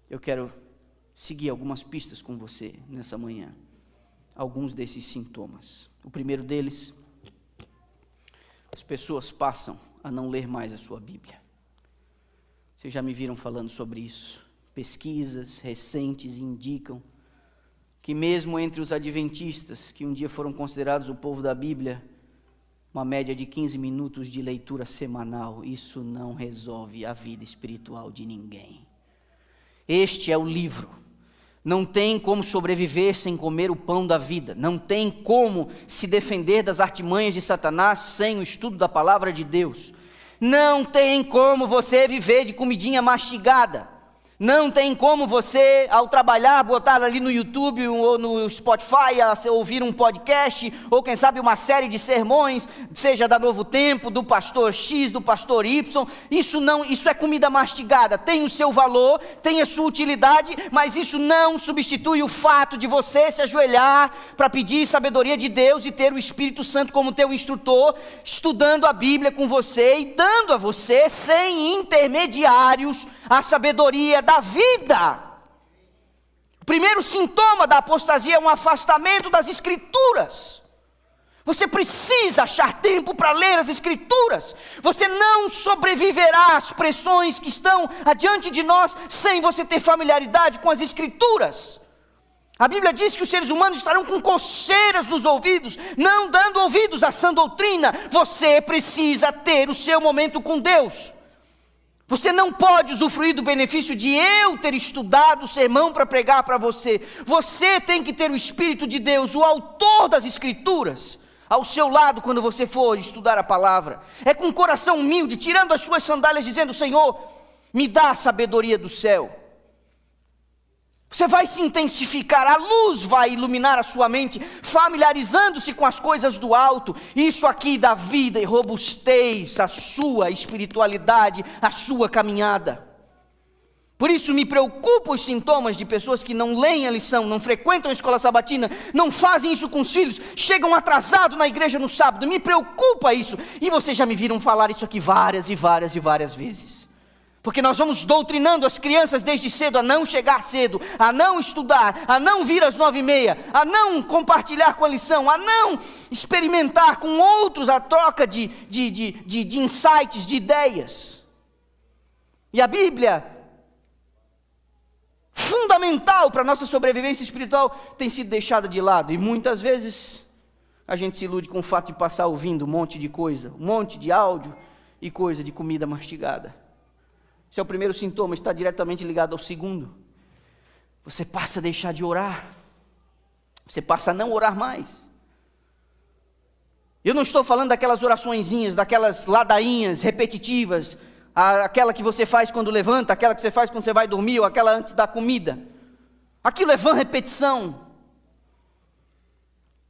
Eu quero seguir algumas pistas com você nessa manhã. Alguns desses sintomas. O primeiro deles, as pessoas passam a não ler mais a sua Bíblia. Vocês já me viram falando sobre isso. Pesquisas recentes indicam que mesmo entre os adventistas, que um dia foram considerados o povo da Bíblia, uma média de 15 minutos de leitura semanal, isso não resolve a vida espiritual de ninguém. Este é o livro. Não tem como sobreviver sem comer o pão da vida. Não tem como se defender das artimanhas de Satanás sem o estudo da palavra de Deus. Não tem como você viver de comidinha mastigada. Não tem como você, ao trabalhar, botar ali no YouTube ou no Spotify, ouvir um podcast, ou quem sabe uma série de sermões, seja da Novo Tempo, do pastor X, do pastor Y. Isso é comida mastigada, tem o seu valor, tem a sua utilidade, mas isso não substitui o fato de você se ajoelhar para pedir sabedoria de Deus e ter o Espírito Santo como teu instrutor, estudando a Bíblia com você e dando a você, sem intermediários, a sabedoria da vida. O primeiro sintoma da apostasia é um afastamento das Escrituras. Você precisa achar tempo para ler as Escrituras. Você não sobreviverá às pressões que estão adiante de nós sem você ter familiaridade com as Escrituras. A Bíblia diz que os seres humanos estarão com coceiras nos ouvidos, não dando ouvidos à sã doutrina. Você precisa ter o seu momento com Deus. Você não pode usufruir do benefício de eu ter estudado o sermão para pregar para você. Você tem que ter o Espírito de Deus, o autor das Escrituras, ao seu lado quando você for estudar a palavra. É com o coração humilde, tirando as suas sandálias, dizendo: Senhor, me dá a sabedoria do céu. Você vai se intensificar, a luz vai iluminar a sua mente, familiarizando-se com as coisas do alto. Isso aqui dá vida e robustez à sua espiritualidade, à sua caminhada. Por isso me preocupam os sintomas de pessoas que não leem a lição, não frequentam a escola sabatina, não fazem isso com os filhos, chegam atrasados na igreja no sábado. Me preocupa isso. E vocês já me viram falar isso aqui várias e várias e várias vezes. Porque nós vamos doutrinando as crianças desde cedo a não chegar cedo, a não estudar, a não vir às 9h30, a não compartilhar com a lição, a não experimentar com outros a troca de insights, de ideias. E a Bíblia, fundamental para a nossa sobrevivência espiritual, tem sido deixada de lado. E muitas vezes a gente se ilude com o fato de passar ouvindo um monte de coisa, um monte de áudio e coisa de comida mastigada. Esse é o primeiro sintoma, está diretamente ligado ao segundo. Você passa a deixar de orar. Você passa a não orar mais. Eu não estou falando daquelas oraçõezinhas, daquelas ladainhas repetitivas, aquela que você faz quando levanta, aquela que você faz quando você vai dormir, ou aquela antes da comida. Aquilo é vã repetição.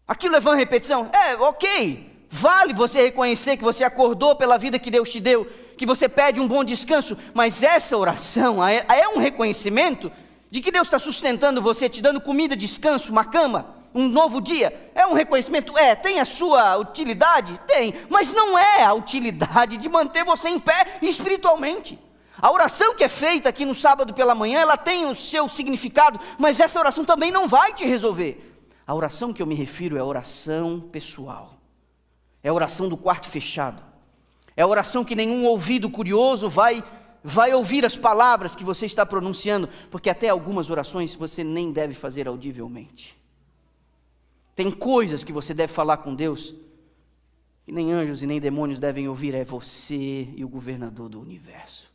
Aquilo é vã repetição. Ok, vale você reconhecer que você acordou pela vida que Deus te deu, que você pede um bom descanso, mas essa oração é um reconhecimento de que Deus está sustentando você, te dando comida, descanso, uma cama, um novo dia. É um reconhecimento? Tem a sua utilidade? Tem, mas não é a utilidade de manter você em pé espiritualmente. A oração que é feita aqui no sábado pela manhã, ela tem o seu significado, mas essa oração também não vai te resolver. A oração que eu me refiro é a oração pessoal, é a oração do quarto fechado. É a oração que nenhum ouvido curioso vai ouvir as palavras que você está pronunciando, porque até algumas orações você nem deve fazer audivelmente. Tem coisas que você deve falar com Deus, que nem anjos e nem demônios devem ouvir, é você e o governador do universo.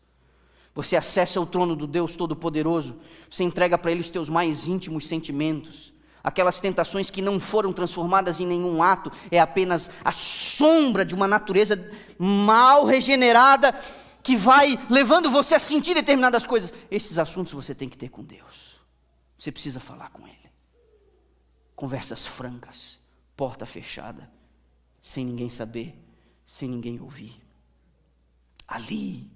Você acessa o trono do Deus Todo-Poderoso, você entrega para Ele os teus mais íntimos sentimentos, aquelas tentações que não foram transformadas em nenhum ato, é apenas a sombra de uma natureza mal regenerada, que vai levando você a sentir determinadas coisas. Esses assuntos você tem que ter com Deus, você precisa falar com Ele, conversas francas, porta fechada, sem ninguém saber, sem ninguém ouvir. Ali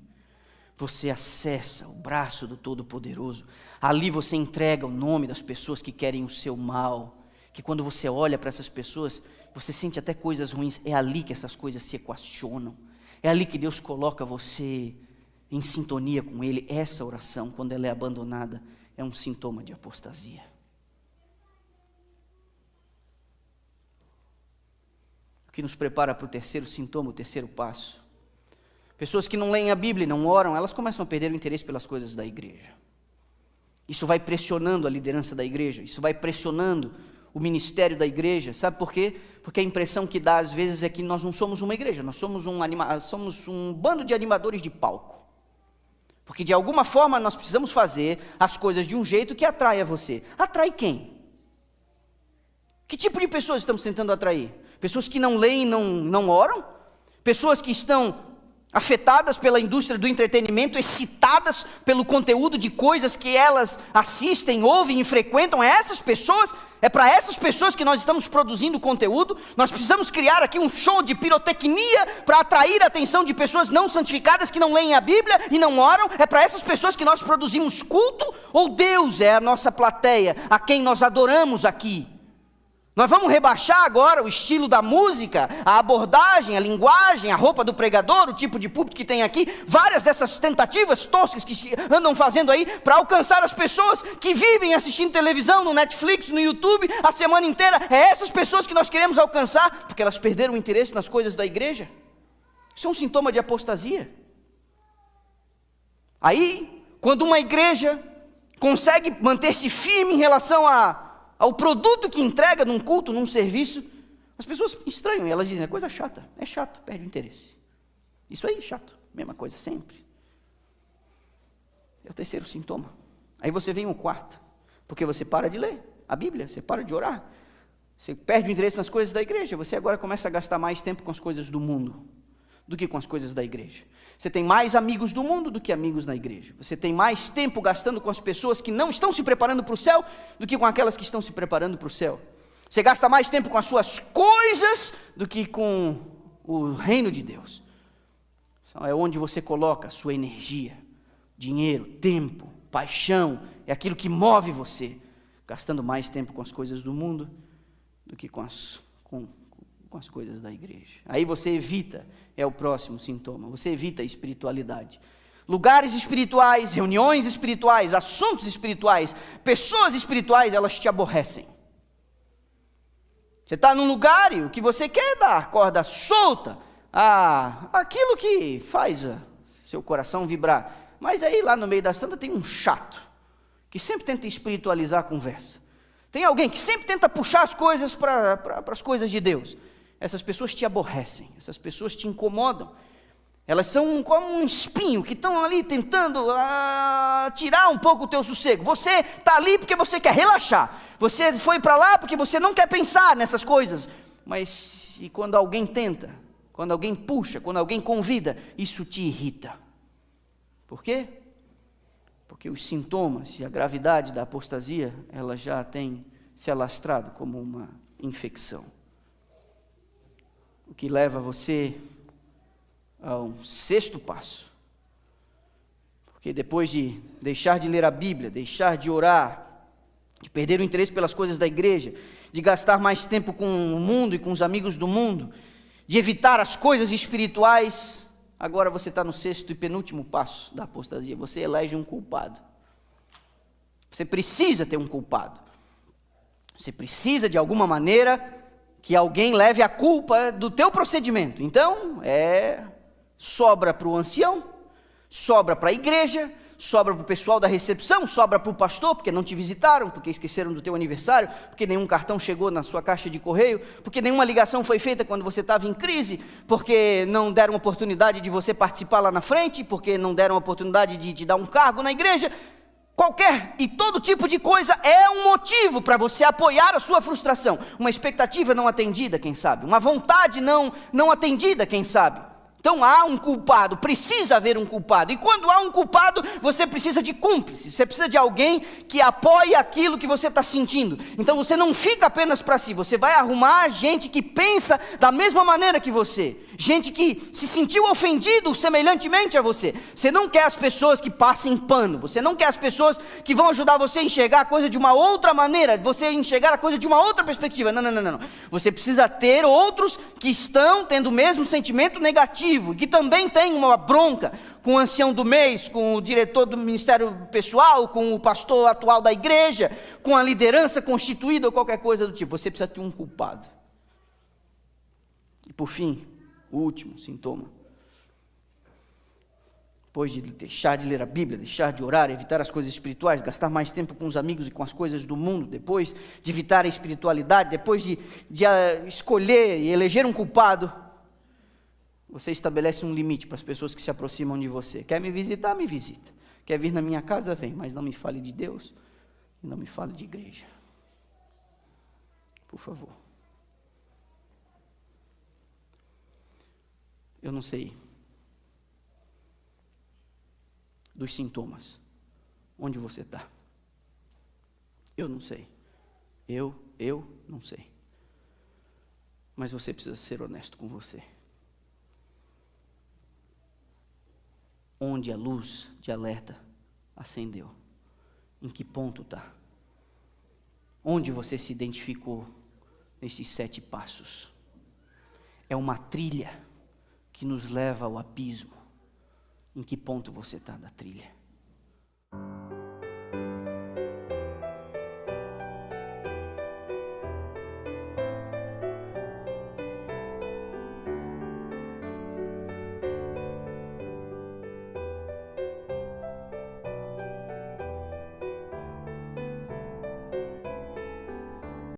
você acessa o braço do Todo-Poderoso. Ali você entrega o nome das pessoas que querem o seu mal, que quando você olha para essas pessoas, você sente até coisas ruins. É ali que essas coisas se equacionam. É ali que Deus coloca você em sintonia com Ele, essa oração, quando ela é abandonada, é um sintoma de apostasia. O que nos prepara para o terceiro sintoma, o terceiro passo. Pessoas que não leem a Bíblia e não oram, elas começam a perder o interesse pelas coisas da igreja. Isso vai pressionando a liderança da igreja, isso vai pressionando o ministério da igreja. Sabe por quê? Porque a impressão que dá às vezes é que nós não somos uma igreja, nós somos um bando de animadores de palco. Porque de alguma forma nós precisamos fazer as coisas de um jeito que atraia você. Atrai quem? Que tipo de pessoas estamos tentando atrair? Pessoas que não leem e não oram? Pessoas que estão afetadas pela indústria do entretenimento, excitadas pelo conteúdo de coisas que elas assistem, ouvem e frequentam? É para essas pessoas que nós estamos produzindo conteúdo? Nós precisamos criar aqui um show de pirotecnia para atrair a atenção de pessoas não santificadas que não leem a Bíblia e não oram? É para essas pessoas que nós produzimos culto? Ou Deus é a nossa plateia, a quem nós adoramos aqui? Nós vamos rebaixar agora o estilo da música, a abordagem, a linguagem, a roupa do pregador, o tipo de púlpito que tem aqui, várias dessas tentativas toscas que andam fazendo aí para alcançar as pessoas que vivem assistindo televisão, no Netflix, no YouTube, a semana inteira. É essas pessoas que nós queremos alcançar, porque elas perderam o interesse nas coisas da igreja. Isso é um sintoma de apostasia. Aí, quando uma igreja consegue manter-se firme em relação ao produto que entrega num culto, num serviço, as pessoas estranham, e elas dizem, é coisa chata, é chato, perde o interesse. Isso aí, chato, mesma coisa sempre. É o terceiro sintoma. Aí você vem o quarto, porque você para de ler a Bíblia, você para de orar, você perde o interesse nas coisas da igreja, você agora começa a gastar mais tempo com as coisas do mundo do que com as coisas da igreja. Você tem mais amigos do mundo do que amigos na igreja. Você tem mais tempo gastando com as pessoas que não estão se preparando para o céu do que com aquelas que estão se preparando para o céu. Você gasta mais tempo com as suas coisas do que com o reino de Deus. É onde você coloca a sua energia, dinheiro, tempo, paixão, é aquilo que move você, gastando mais tempo com as coisas do mundo do que com as coisas da igreja. Aí você evita, é o próximo sintoma, você evita a espiritualidade. Lugares espirituais, reuniões espirituais, assuntos espirituais, pessoas espirituais, elas te aborrecem. Você está num lugar e o que você quer é dar corda solta, aquilo que faz seu coração vibrar. Mas aí lá no meio da santa tem um chato, que sempre tenta espiritualizar a conversa. Tem alguém que sempre tenta puxar as coisas para as coisas de Deus. Essas pessoas te aborrecem, essas pessoas te incomodam. Elas são como um espinho que estão ali tentando tirar um pouco o teu sossego. Você está ali porque você quer relaxar. Você foi para lá porque você não quer pensar nessas coisas. Mas e quando alguém tenta, quando alguém puxa, quando alguém convida, isso te irrita. Por quê? Porque os sintomas e a gravidade da apostasia, ela já tem se alastrado como uma infecção. O que leva você ao sexto passo. Porque depois de deixar de ler a Bíblia, deixar de orar, de perder o interesse pelas coisas da igreja, de gastar mais tempo com o mundo e com os amigos do mundo, de evitar as coisas espirituais, agora você está no sexto e penúltimo passo da apostasia. Você elege um culpado. Você precisa ter um culpado. Você precisa, de alguma maneira, que alguém leve a culpa do teu procedimento. Então, sobra para o ancião, sobra para a igreja, sobra para o pessoal da recepção, sobra para o pastor, porque não te visitaram, porque esqueceram do teu aniversário, porque nenhum cartão chegou na sua caixa de correio, porque nenhuma ligação foi feita quando você estava em crise, porque não deram oportunidade de você participar lá na frente, porque não deram oportunidade de te dar um cargo na igreja. Qualquer e todo tipo de coisa é um motivo para você apoiar a sua frustração. Uma expectativa não atendida, quem sabe? Uma vontade não atendida, quem sabe? Então há um culpado, precisa haver um culpado. E quando há um culpado, você precisa de cúmplice. Você precisa de alguém que apoie aquilo que você está sentindo. Então você não fica apenas para si. Você vai arrumar gente que pensa da mesma maneira que você. Gente que se sentiu ofendido semelhantemente a você. Você não quer as pessoas que passem pano. Você não quer as pessoas que vão ajudar você a enxergar a coisa de uma outra maneira. Você enxergar a coisa de uma outra perspectiva. Não. Você precisa ter outros que estão tendo o mesmo sentimento negativo. E que também tem uma bronca com o ancião do mês, com o diretor do ministério pessoal, com o pastor atual da igreja, com a liderança constituída ou qualquer coisa do tipo. Você precisa ter um culpado. E por fim, o último sintoma. Depois de deixar de ler a Bíblia, deixar de orar, evitar as coisas espirituais, gastar mais tempo com os amigos e com as coisas do mundo, depois de evitar a espiritualidade, depois de escolher e eleger um culpado, você estabelece um limite para as pessoas que se aproximam de você. Quer me visitar? Me visita. Quer vir na minha casa? Vem, mas não me fale de Deus e não me fale de igreja. Por favor. Eu não sei dos sintomas, onde você está. Eu não sei. Eu não sei. Mas você precisa ser honesto com você. Onde a luz de alerta acendeu? Em que ponto está? Onde você se identificou nesses 7 passos? É uma trilha que nos leva ao abismo. Em que ponto você está da trilha?